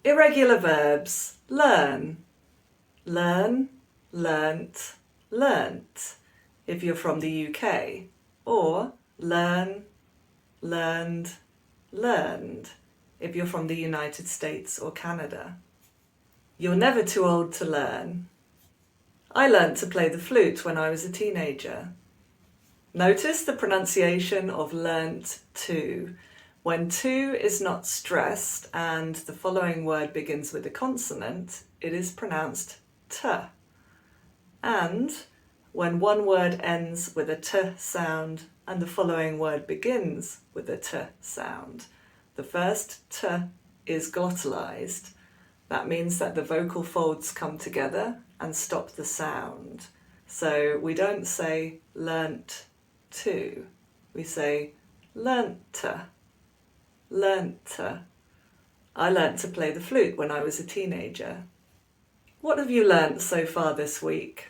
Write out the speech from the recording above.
Irregular verbs. Learn. Learn, learnt, learnt, if you're from the UK. Or learn, learned, learned, if you're from the United States or Canada. You're never too old to learn. I learnt to play the flute when I was a teenager. Notice the pronunciation of learnt to. When to is not stressed and the following word begins with a consonant, it is pronounced t. And when one word ends with a t sound and the following word begins with a t sound, the first t is glottalized. That means that the vocal folds come together and stop the sound. So we don't say learnt to, we say learnt. Learnt. I learnt to play the flute when I was a teenager. What have you learnt so far this week?